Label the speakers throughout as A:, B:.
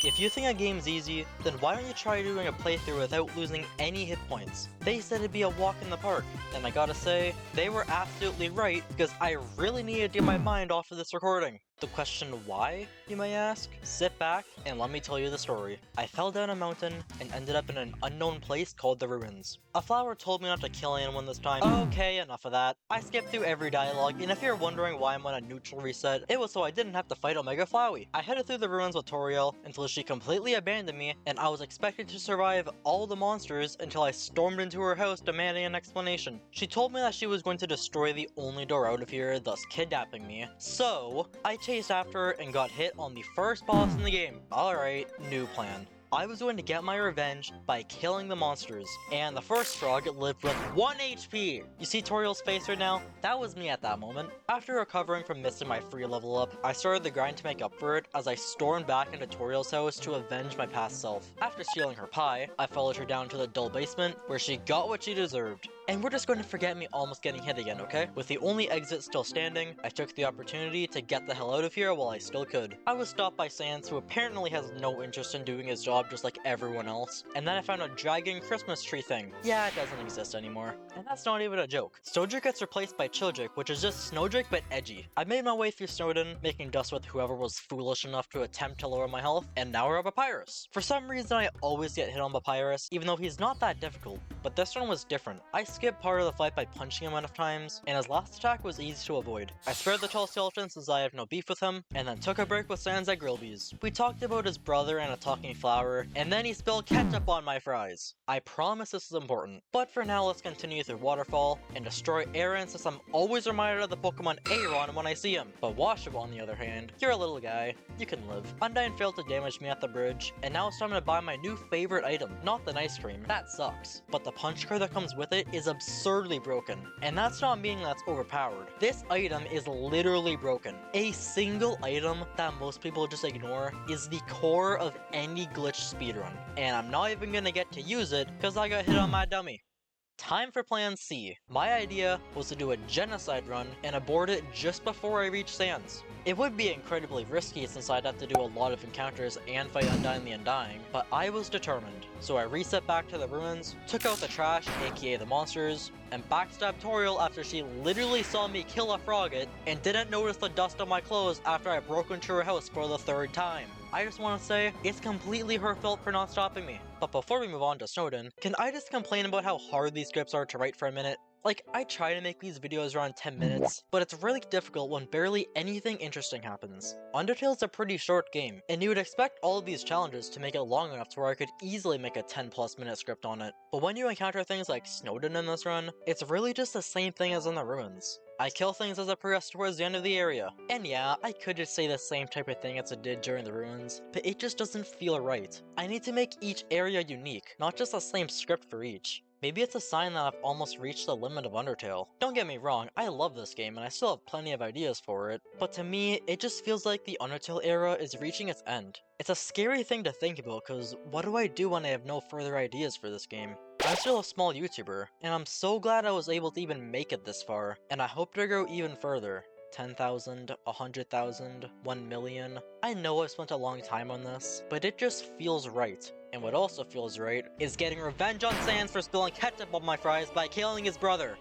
A: If you think a game's easy, then why don't you try doing a playthrough without losing any hit points? They said it'd be a walk in the park, and I gotta say, they were absolutely right because I really needed to get my mind off of this recording. The question why, you may ask? Sit back and let me tell you the story. I fell down a mountain and ended up in an unknown place called the ruins. A flower told me not to kill anyone this time. Okay, enough of that. I skipped through every dialogue, and if you're wondering why I'm on a neutral reset, it was so I didn't have to fight Omega Flowey. I headed through the ruins with Toriel until she completely abandoned me, and I was expected to survive all the monsters until I stormed into her house demanding an explanation. She told me that she was going to destroy the only door out of here, thus kidnapping me. So, I chased after her and got hit on the first boss in the game. Alright, new plan. I was going to get my revenge by killing the monsters, and the first frog lived with 1 HP! You see Toriel's face right now? That was me at that moment. After recovering from missing my free level up, I started the grind to make up for it as I stormed back into Toriel's house to avenge my past self. After stealing her pie, I followed her down to the dull basement, where she got what she deserved. And we're just going to forget me almost getting hit again, okay? With the only exit still standing, I took the opportunity to get the hell out of here while I still could. I was stopped by Sans, who apparently has no interest in doing his job just like everyone else. And then I found a dragon Christmas tree thing. Yeah, it doesn't exist anymore. And that's not even a joke. Snowdrift gets replaced by Childrick, which is just Snowdrift but edgy. I made my way through Snowdon, making dust with whoever was foolish enough to attempt to lower my health, and now we're at Papyrus. For some reason, I always get hit on Papyrus, even though he's not that difficult. But this one was different. I skipped part of the fight by punching him enough times, and his last attack was easy to avoid. I spared the tall skeleton since I have no beef with him, and then took a break with Sans at Grillby's. We talked about his brother and a talking flower, and then he spilled ketchup on my fries. I promise this is important. But for now, let's continue through Waterfall and destroy Aaron since I'm always reminded of the Pokemon Aeron when I see him. But Washup, on the other hand, you're a little guy. You can live. Undyne failed to damage me at the bridge, and now it's time to buy my new favorite item, not the ice cream. That sucks. But the punch card that comes with it is absurdly broken. And that's not meaning that's overpowered. This item is literally broken. A single item that most people just ignore is the core of any glitch speedrun. And I'm not even gonna get to use it because I got hit on my dummy. Time for Plan C. My idea was to do a genocide run and abort it just before I reach Sans. It would be incredibly risky since I'd have to do a lot of encounters and fight Undyne the Undying, but I was determined. So I reset back to the ruins, took out the trash, aka the monsters, and backstabbed Toriel after she literally saw me kill a Frogget and didn't notice the dust on my clothes after I broke into her house for the 3rd time. I just want to say, it's completely her fault for not stopping me. But before we move on to Snowdon, can I just complain about how hard these scripts are to write for a minute? Like, I try to make these videos around 10 minutes, but it's really difficult when barely anything interesting happens. Undertale's a pretty short game, and you would expect all of these challenges to make it long enough to where I could easily make a 10+ minute script on it. But when you encounter things like Snowdon in this run, it's really just the same thing as in the ruins. I kill things as I progress towards the end of the area. And yeah, I could just say the same type of thing as it did during the ruins, but it just doesn't feel right. I need to make each area unique, not just the same script for each. Maybe it's a sign that I've almost reached the limit of Undertale. Don't get me wrong, I love this game and I still have plenty of ideas for it, but to me, it just feels like the Undertale era is reaching its end. It's a scary thing to think about, cause what do I do when I have no further ideas for this game? I'm still a small YouTuber, and I'm so glad I was able to even make it this far, and I hope to grow even further. 10,000, 100,000, 1 million. I know I've spent a long time on this, but it just feels right. And what also feels right is getting revenge on Sans for spilling ketchup on my fries by killing his brother.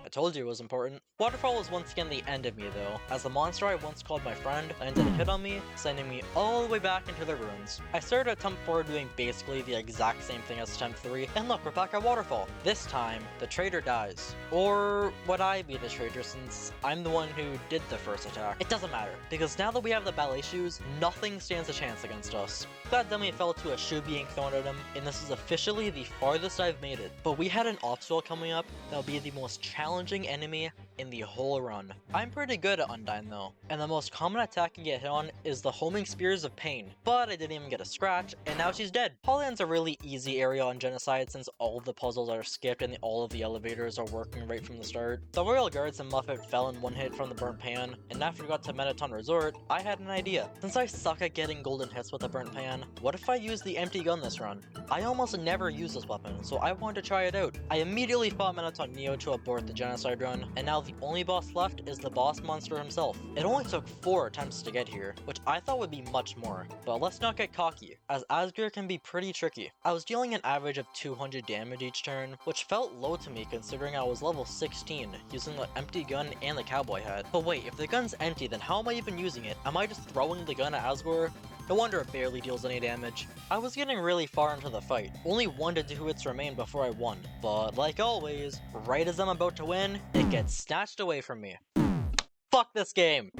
A: I told you it was important. Waterfall was once again the end of me though, as the monster I once called my friend landed a hit on me, sending me all the way back into the ruins. I started attempt 4 doing basically the exact same thing as attempt 3, and look, we're back at Waterfall. This time, the traitor dies. Or would I be the traitor since I'm the one who did the first attack? It doesn't matter, because now that we have the ballet shoes, nothing stands a chance against us. That dummy fell to a shoe being thrown at him, and this is officially the farthest I've made it. But we had an obstacle coming up that'll be the most challenging enemy in the whole run. I'm pretty good at Undyne though, and the most common attack I can get hit on is the homing spears of pain, but I didn't even get a scratch, and now she's dead. Holland's a really easy area on Genocide since all of the puzzles are skipped and all of the elevators are working right from the start. The Royal Guards and Muffet fell in one hit from the burnt pan, and after we got to Mettaton Resort, I had an idea. Since I suck at getting golden hits with the burnt pan, what if I use the empty gun this run? I almost never use this weapon, so I wanted to try it out. I immediately fought Mettaton Neo to abort the Genocide run, and now the the only boss left is the boss monster himself. It only took 4 attempts to get here, which I thought would be much more, but let's not get cocky, as Asgore can be pretty tricky. I was dealing an average of 200 damage each turn, which felt low to me considering I was level 16, using the empty gun and the cowboy hat. But wait, if the gun's empty, then how am I even using it? Am I just throwing the gun at Asgore? No wonder it barely deals any damage. I was getting really far into the fight, only 1 to 2 hits remained before I won, but like always, right as I'm about to win, it gets snatched away from me. Fuck this game!